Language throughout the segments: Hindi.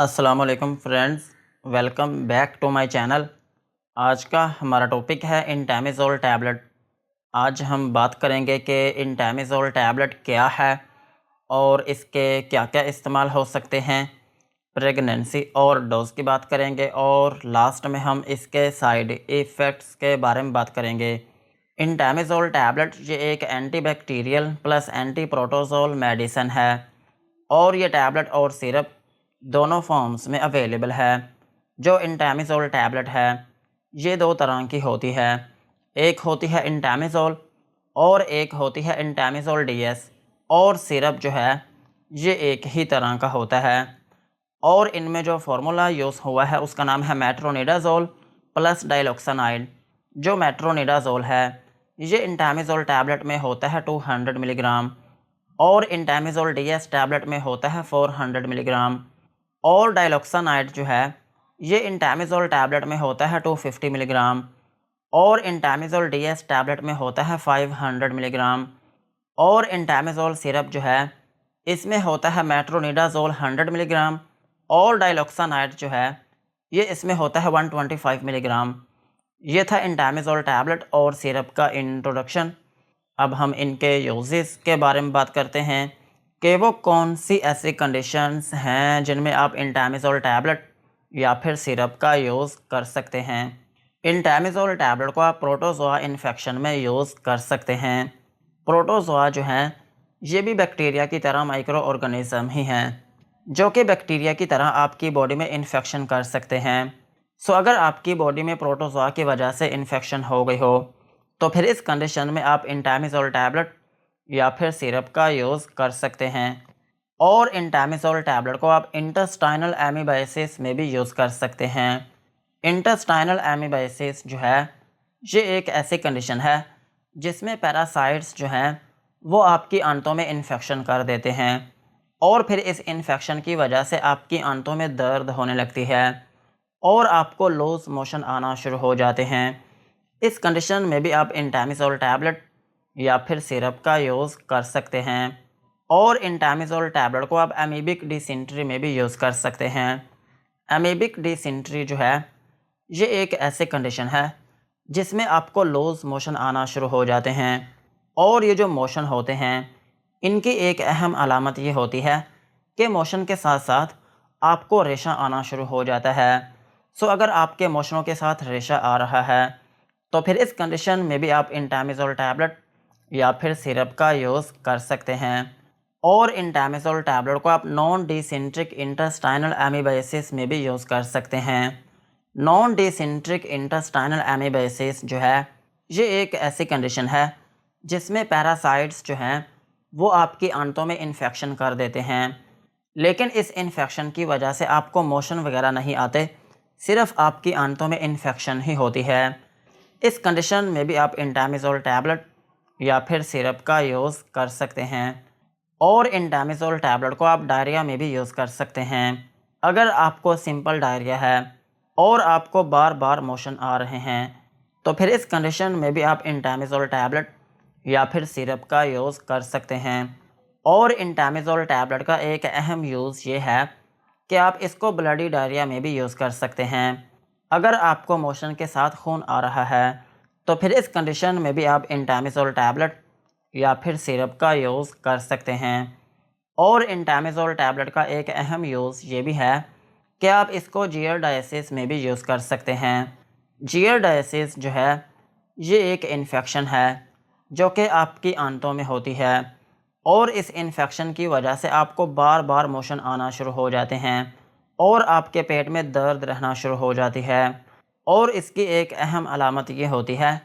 अस्सलामुअलैकुम friends, welcome back to my channel. आज का हमारा टॉपिक है इंटेमिज़ोल टैबलेट। आज हम बात करेंगे कि इंटेमिज़ोल टैबलेट क्या है और इसके क्या क्या इस्तेमाल हो सकते हैं। प्रेगनेंसी और डोज की बात करेंगे और लास्ट में हम इसके साइड इफ़ेक्ट्स के बारे में बात करेंगे। इंटेमिज़ोल टैबलेट ये एक एंटीबैक्टीरियल प्लस एंटी प्रोटोज़ोल मेडिसिन है और ये टैबलेट और सिरप दोनों फॉर्म्स में अवेलेबल है। जो इंटेमिज़ोल टैबलेट है ये दो तरह की होती है, एक होती है इंटेमिज़ोल और एक होती है इंटेमिज़ोल डीएस। और सिरप जो है ये एक ही तरह का होता है और इनमें जो फार्मूला यूज़ हुआ है उसका नाम है मेट्रोनिडाज़ोल प्लस डाइलॉक्सानाइड। जो मेट्रोनिडाज़ोल है ये इंटेमिज़ोल टैबलेट में होता है 200 मिलीग्राम और इंटेमिज़ोल डीएस टैबलेट में होता है 400 मिलीग्राम। और डाइलॉक्सानाइड जो है ये इंटेमिज़ोल टैबलेट में होता है 250 मिलीग्राम और इंटेमिज़ोल डीएस टैबलेट में होता है 500 मिलीग्राम। और इंटेमिज़ोल सिरप जो है इसमें होता है मेट्रोनिडाज़ोल 100 मिलीग्राम और डाइलॉक्सानाइड जो है ये इसमें होता है 125 मिलीग्राम। ये था इंटेमिज़ोल टैबलेट और सिरप का इंट्रोडक्शन। अब हम इनके यूजेस के बारे में बात करते हैं कि वो कौन सी ऐसी कंडीशंस हैं जिनमें आप इंटेमिज़ोल टैबलेट या फिर सिरप का यूज़ कर सकते हैं। इंटेमिज़ोल टैबलेट को आप प्रोटोज़ोआ इन्फेक्शन में यूज़ कर सकते हैं। प्रोटोज़ोआ जो हैं ये भी बैक्टीरिया की तरह माइक्रो ऑर्गेनिज़म ही हैं जो कि बैक्टीरिया की तरह आपकी बॉडी में इन्फेक्शन कर सकते हैं। सो अगर आपकी बॉडी में प्रोटोज़ोआ की वजह से इन्फेक्शन हो गई हो तो फिर इस कंडीशन में आप इंटेमिज़ोल टैबलेट या फिर सिरप का यूज़ कर सकते हैं। और इंटेमिज़ोल टैबलेट को आप इंटेस्टाइनल एमीबाइसिस में भी यूज़ कर सकते हैं। इंटेस्टाइनल एमीबाइसिस जो है ये एक ऐसी कंडीशन है जिसमें पैरासाइट्स जो हैं वो आपकी आंतों में इन्फेक्शन कर देते हैं और फिर इस इन्फेक्शन की वजह से आपकी आंतों में दर्द होने लगती है और आपको लूज़ मोशन आना शुरू हो जाते हैं। इस कंडीशन में भी आप इंटेमिज़ोल टैबलेट या फिर सिरप का यूज़ कर सकते हैं। और इंटेमिज़ोल टैबलेट को आप एमीबिक डिसेंट्री में भी यूज़ कर सकते हैं। एमीबिक डिसेंट्री जो है ये एक ऐसी कंडीशन है जिसमें आपको लूज़ मोशन आना शुरू हो जाते हैं और ये जो मोशन होते हैं इनकी एक अहम अलामत ये होती है कि मोशन के साथ साथ आपको रेशा आना शुरू हो जाता है। सो अगर आपके मोशनों के साथ रेशा आ रहा है तो फिर इस कंडीशन में भी आप इंटेमिज़ोल टैबलेट या फिर सिरप का यूज़ कर सकते हैं। और इंटेमिज़ोल टैबलेट को आप नॉन डिसेंट्रिक इंटेस्टाइनल एमीबाइसिस में भी यूज़ कर सकते हैं। नॉन डिसेंट्रिक इंटेस्टाइनल एमीबाइसिस जो है ये एक ऐसी कंडीशन है जिसमें पैरासाइट्स जो हैं वो आपकी आंतों में इन्फेक्शन कर देते हैं, लेकिन इस इन्फेक्शन की वजह से आपको मोशन वगैरह नहीं आते, सिर्फ आपकी आंतों में इन्फेक्शन ही होती है। इस कंडीशन में भी आप इंटेमिज़ोल टैबलेट या फिर सिरप का यूज़ कर सकते हैं। और इंटेमिज़ोल टैबलेट को आप डायरिया में भी यूज़ कर सकते हैं। अगर आपको सिंपल डायरिया है और आपको बार बार मोशन आ रहे हैं तो फिर इस कंडीशन में भी आप इंटेमिज़ोल टैबलेट या फिर सिरप का यूज़ कर सकते हैं। और इंटेमिज़ोल टैबलेट का एक अहम यूज़ ये है कि आप इसको ब्लडी डायरिया में भी यूज़ कर सकते हैं। अगर आपको मोशन के साथ खून आ रहा है तो फिर इस कंडीशन में भी आप इंटेमिज़ोल टैबलेट या फिर सिरप का यूज़ कर सकते हैं। और इंटेमिज़ोल टैबलेट का एक अहम यूज़ ये भी है कि आप इसको जियरडायसिस में भी यूज़ कर सकते हैं। जियरडायसिस जो है ये एक इन्फेक्शन है जो कि आपकी आंतों में होती है और इस इन्फेक्शन की वजह से आपको बार बार मोशन आना शुरू हो जाते हैं और आपके पेट में दर्द रहना शुरू हो जाती है। और इसकी एक अहम अलामत ये होती है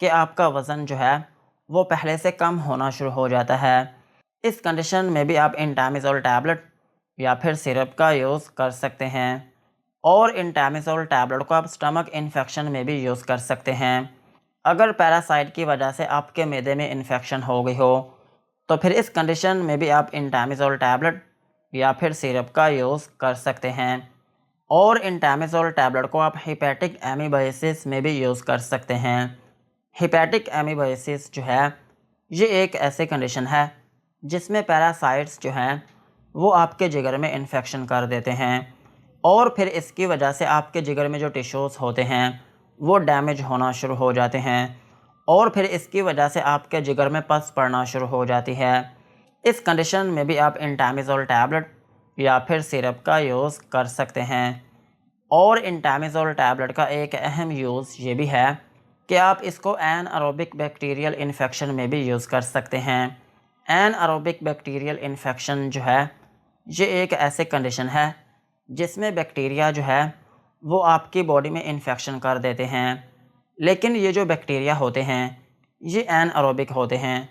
कि आपका वज़न जो है वो पहले से कम होना शुरू हो जाता है। इस कंडीशन में भी आप इंटेमिज़ोल टैबलेट या फिर सिरप का यूज़ कर सकते हैं। और इंटेमिज़ोल टैबलेट को आप स्टमक इन्फेक्शन में भी यूज़ कर सकते हैं। अगर पैरासाइट की वजह से आपके मैदे में इन्फेक्शन हो गई हो तो फिर इस कंडीशन में भी आप इंटेमिज़ोल टैबलेट या फिर सिरप का यूज़ कर सकते हैं। और इंटेमिज़ोल टैबलेट को आप हिपैटिक एमीबाइसिस में भी यूज़ कर सकते हैं। हिपैटिक एमीबाइसिस जो है ये एक ऐसी कंडीशन है जिसमें पैरासाइट्स जो हैं वो आपके जिगर में इन्फेक्शन कर देते हैं और फिर इसकी वजह से आपके जिगर में जो टिश्यूज़ होते हैं वो डैमेज होना शुरू हो जाते हैं और फिर इसकी वजह से आपके जिगर में पस पड़ना शुरू हो जाती है। इस कंडीशन में भी आप इंटामिज़ोल टैबलेट या फिर सिरप का यूज़ कर सकते हैं। और इंटामिज़ोल टैबलेट का एक अहम यूज़ ये भी है कि आप इसको एनारोबिक बैक्टीरियल इन्फेक्शन में भी यूज़ कर सकते हैं। एनारोबिक बैक्टीरियल इन्फेक्शन जो है ये एक ऐसे कंडीशन है जिसमें बैक्टीरिया जो है वो आपकी बॉडी में इन्फेक्शन कर देते हैं, लेकिन ये जो बैक्टीरिया होते हैं ये एनारोबिक होते हैं,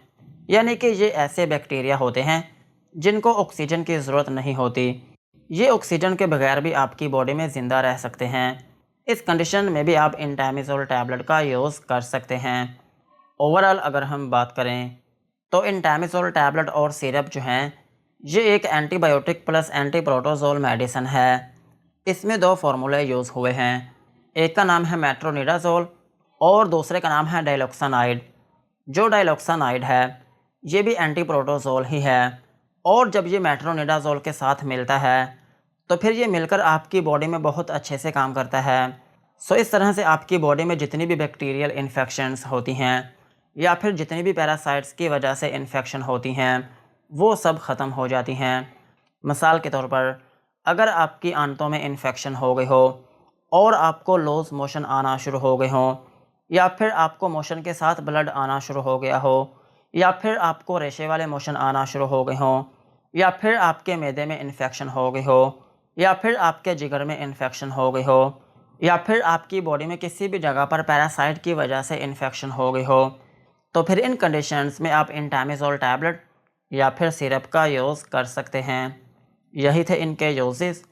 यानी कि ये ऐसे बैक्टीरिया होते हैं जिनको ऑक्सीजन की ज़रूरत नहीं होती। ये ऑक्सीजन के बगैर भी आपकी बॉडी में ज़िंदा रह सकते हैं। इस कंडीशन में भी आप इंटामिज़ोल टैबलेट का यूज़ कर सकते हैं। ओवरऑल अगर हम बात करें तो इंटामिज़ोल टैबलेट और सिरप जो हैं ये एक एंटीबायोटिक प्लस एंटीप्रोटोजोल मेडिसिन है। इसमें दो फार्मूले यूज़ हुए हैं, एक का नाम है मेट्रोनिडाज़ोल और दूसरे का नाम है डाइलॉक्सानाइड। जो डाइलॉक्सानाइड है ये भी एंटीप्रोटोजोल ही है और जब ये मेट्रोनिडाज़ोल के साथ मिलता है तो फिर ये मिलकर आपकी बॉडी में बहुत अच्छे से काम करता है। सो इस तरह से आपकी बॉडी में जितनी भी बैक्टीरियल इन्फेक्शंस होती हैं या फिर जितनी भी पैरासाइट्स की वजह से इन्फेक्शन होती हैं वो सब ख़त्म हो जाती हैं। मिसाल के तौर पर अगर आपकी आंतों में इन्फेक्शन हो गई हो और आपको लूज़ मोशन आना शुरू हो गए हों या फिर आपको मोशन के साथ ब्लड आना शुरू हो गया हो या फिर आपको रेशे वाले मोशन आना शुरू हो गए हों या फिर आपके मैदे में इन्फेक्शन हो गई हो या फिर आपके जिगर में इन्फेक्शन हो गई हो या फिर आपकी बॉडी में किसी भी जगह पर पैरासाइट की वजह से इन्फेक्शन हो गई हो, तो फिर इन कंडीशंस में आप इंटामिज़ोल टैबलेट या फिर सिरप का यूज़ कर सकते हैं। यही थे इनके यूजेस।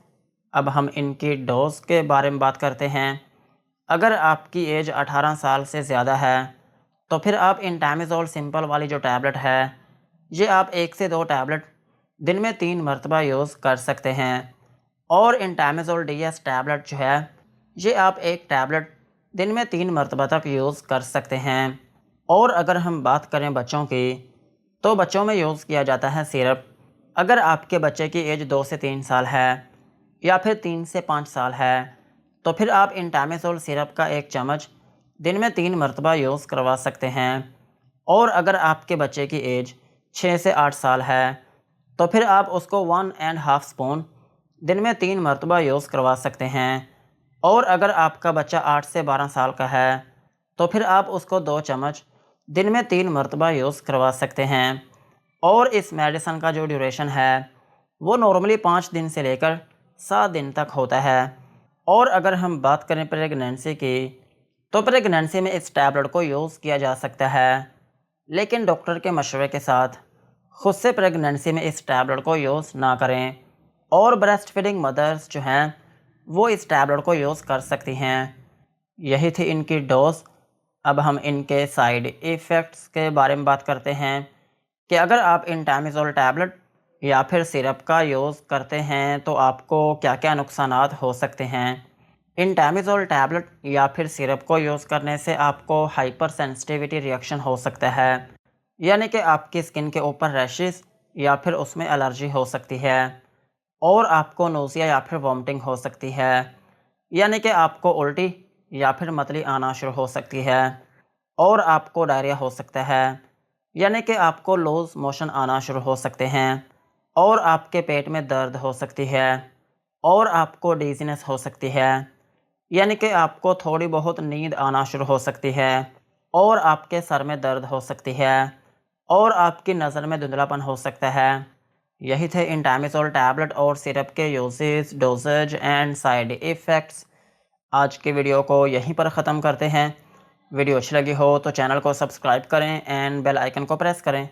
अब हम इनकी डोज के बारे में बात करते हैं। अगर आपकी एज 18 साल से ज़्यादा है तो फिर आप इंटामिज़ोल सिंपल वाली जो टैबलेट है ये आप 1 से 2 टैबलेट दिन में 3 मरतबा यूज़ कर सकते हैं। और इंटामिज़ोल DS टैबलेट जो है ये आप एक टैबलेट दिन में 3 मरतबा तक यूज़ कर सकते हैं। और अगर हम बात करें बच्चों की तो बच्चों में यूज़ किया जाता है सिरप। अगर आपके बच्चे की एज 2 से 3 साल है या फिर 3 से 5 साल है तो फिर आप इंटामिज़ोल सिरप का 1 चम्मच दिन में 3 मरतबा यूज़ करवा सकते हैं। और अगर आपके बच्चे की एज 6 से 8 साल है तो फिर आप उसको 1.5 स्पून दिन में 3 मरतबा यूज़ करवा सकते हैं। और अगर आपका बच्चा 8 से 12 साल का है तो फिर आप उसको 2 चम्मच दिन में 3 मरतबा यूज़ करवा सकते हैं। और इस मेडिसिन का जो ड्यूरेशन है वो नॉर्मली 5 दिन से लेकर 7 दिन तक होता है। और अगर हम बात करें प्रेगनेंसी की तो प्रेगनेंसी में इस टैबलेट को यूज़ किया जा सकता है, लेकिन डॉक्टर के मशवरे के साथ खुद से प्रेगनेंसी में इस टैबलेट को यूज़ ना करें। और ब्रेस्ट फीडिंग मदर्स जो हैं वो इस टैबलेट को यूज़ कर सकती हैं। यही थी इनकी डोज। अब हम इनके साइड इफ़ेक्ट्स के बारे में बात करते हैं कि अगर आप इंटामिज़ोल टैबलेट या फिर सिरप का यूज़ करते हैं तो आपको क्या क्या नुकसानात हो सकते हैं। इंटामिज़ोल टैबलेट या फिर सिरप को यूज़ करने से आपको हाइपर सेंसिटिविटी रिएक्शन हो सकता है, यानी कि आपकी स्किन के ऊपर रैशेस या फिर उसमें एलर्जी हो सकती है और आपको नोज़िया या फिर वॉमिटिंग हो सकती है, यानी कि आपको उल्टी या फिर मतली आना शुरू हो सकती है और आपको डायरिया हो सकता है, यानी कि आपको लूज़ मोशन आना शुरू हो सकते हैं और आपके पेट में दर्द हो सकती है और आपको डिज़ीनेस हो सकती है, यानी कि आपको थोड़ी बहुत नींद आना शुरू हो सकती है और आपके सर में दर्द हो सकती है और आपकी नज़र में धुंधलापन हो सकता है। यही थे इंटामिज़ोल टैबलेट और सिरप के uses, dosages and side effects. आज के वीडियो को यहीं पर ख़त्म करते हैं। वीडियो अच्छी लगी हो तो चैनल को सब्सक्राइब करें एंड बेल आइकन को प्रेस करें।